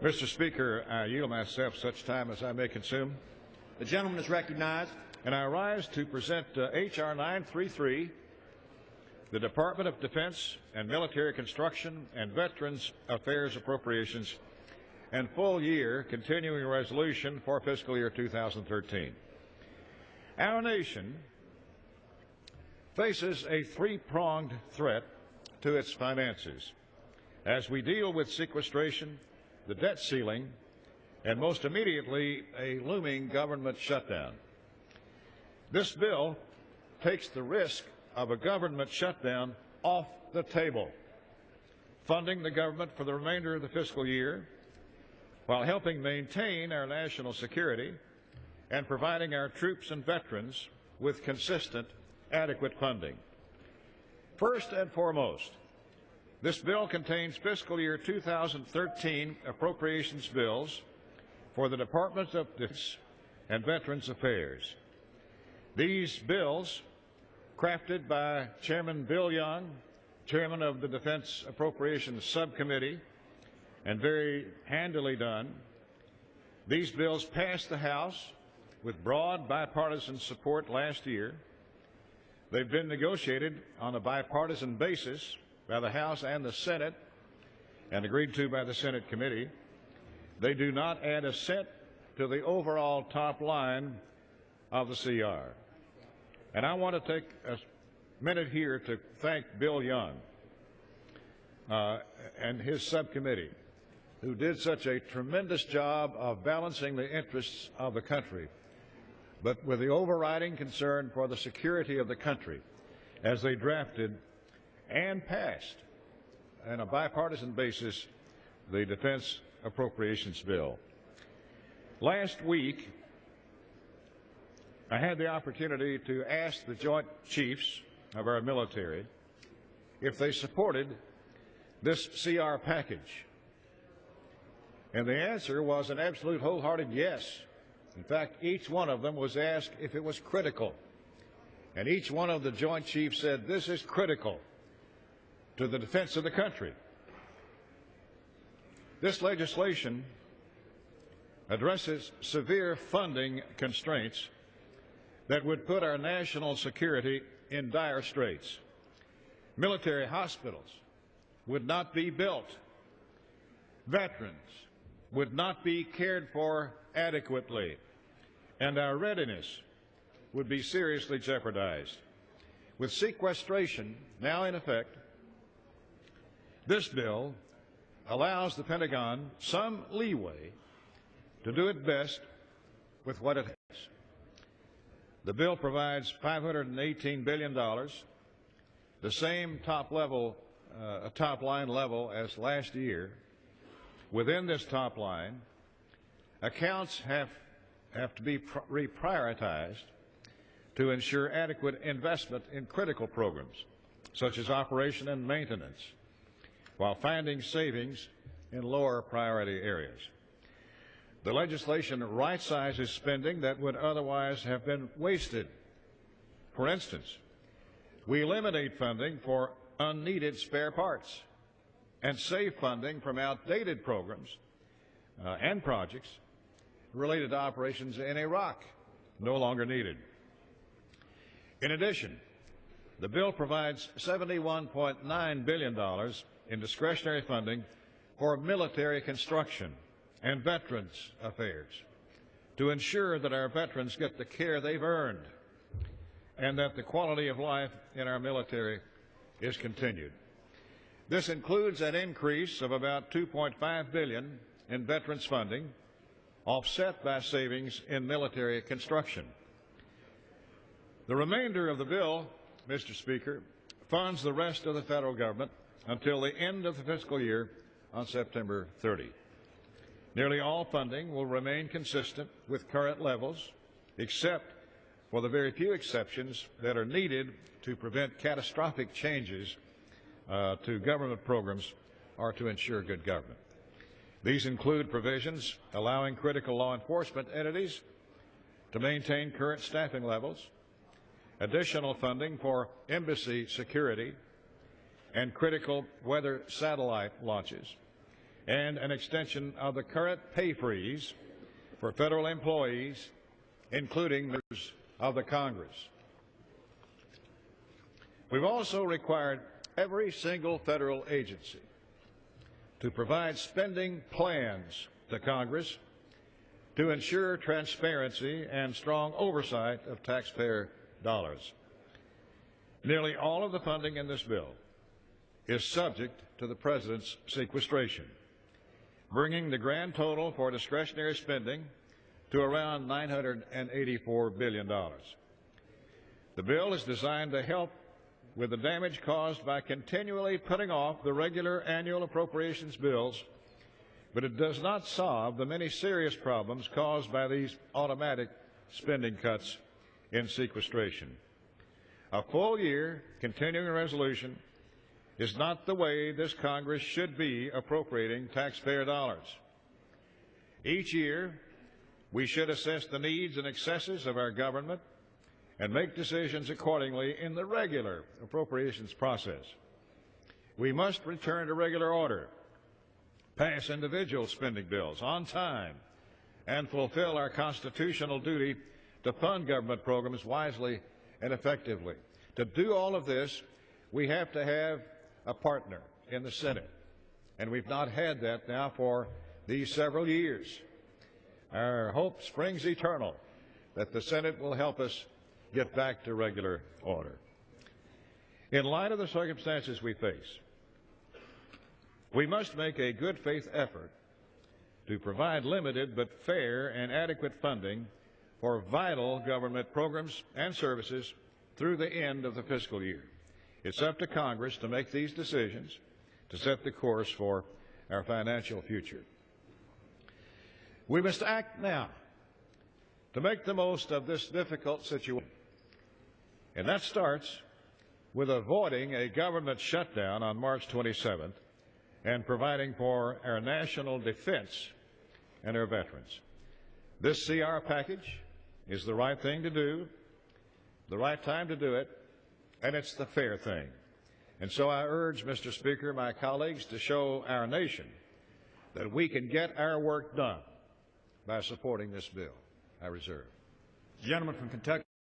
Mr. Speaker, I yield myself such time as I may consume. The gentleman is recognized. And I rise to present H.R. 933, the Department of Defense and Military Construction and Veterans Affairs Appropriations and full year continuing resolution for fiscal year 2013. Our nation faces a three-pronged threat to its finances as we deal with sequestration, the debt ceiling, and most immediately a looming government shutdown. This bill takes the risk of a government shutdown off the table, funding the government for the remainder of the fiscal year while helping maintain our national security and providing our troops and veterans with consistent, adequate funding. First and foremost, this bill contains fiscal year 2013 appropriations bills for the Department of Defense and Veterans Affairs. These bills, crafted by Chairman Bill Young, Chairman of the Defense Appropriations Subcommittee, and very handily done, these bills passed the House with broad bipartisan support last year. They've been negotiated on a bipartisan basis by the House and the Senate and agreed to by the Senate committee. They do not add a cent to the overall top line of the CR. And I want to take a minute here to thank Bill Young and his subcommittee, who did such a tremendous job of balancing the interests of the country, but with the overriding concern for the security of the country as they drafted and passed on a bipartisan basis the Defense Appropriations Bill. Last week, I had the opportunity to ask the Joint Chiefs of our military if they supported this CR package. And the answer was an absolute wholehearted yes. In fact, each one of them was asked if it was critical. And each one of the Joint Chiefs said, this is critical to the defense of the country. This legislation addresses severe funding constraints that would put our national security in dire straits. Military hospitals would not be built. Veterans would not be cared for adequately, and our readiness would be seriously jeopardized. With sequestration now in effect, this bill allows the Pentagon some leeway to do it best with what it has. The bill provides $518 billion, the same top line level as last year. Within this top line, accounts have to be reprioritized to ensure adequate investment in critical programs, such as operation and maintenance, while finding savings in lower priority areas. The legislation right-sizes spending that would otherwise have been wasted. For instance, we eliminate funding for unneeded spare parts and save funding from outdated programs and projects related to operations in Iraq, no longer needed. In addition, the bill provides $71.9 billion in discretionary funding for military construction and veterans affairs to ensure that our veterans get the care they've earned and that the quality of life in our military is continued. This includes an increase of about $2.5 billion in veterans funding, offset by savings in military construction. The remainder of the bill, Mr. Speaker, funds the rest of the federal government until the end of the fiscal year on September 30. Nearly all funding will remain consistent with current levels, except for the very few exceptions that are needed to prevent catastrophic changes to government programs or to ensure good government. These include provisions allowing critical law enforcement entities to maintain current staffing levels, additional funding for embassy security and critical weather satellite launches, and an extension of the current pay freeze for federal employees, including members of the Congress. We've also required every single federal agency to provide spending plans to Congress to ensure transparency and strong oversight of taxpayer dollars. Nearly all of the funding in this bill is subject to the President's sequestration, bringing the grand total for discretionary spending to around $984 billion. The bill is designed to help with the damage caused by continually putting off the regular annual appropriations bills, but it does not solve the many serious problems caused by these automatic spending cuts in sequestration. A full-year continuing resolution is not the way this Congress should be appropriating taxpayer dollars. Each year, we should assess the needs and excesses of our government and make decisions accordingly in the regular appropriations process. We must return to regular order, pass individual spending bills on time, and fulfill our constitutional duty to fund government programs wisely and effectively. To do all of this, we have to have a partner in the Senate, and we've not had that now for these several years. Our hope springs eternal that the Senate will help us get back to regular order. In light of the circumstances we face, we must make a good faith effort to provide limited but fair and adequate funding for vital government programs and services through the end of the fiscal year. It's up to Congress to make these decisions to set the course for our financial future. We must act now to make the most of this difficult situation. And that starts with avoiding a government shutdown on March 27th and providing for our national defense and our veterans. This CR package is the right thing to do, the right time to do it, and it's the fair thing. And so I urge, Mr. Speaker, my colleagues, to show our nation that we can get our work done by supporting this bill. I reserve. The gentleman from Kentucky.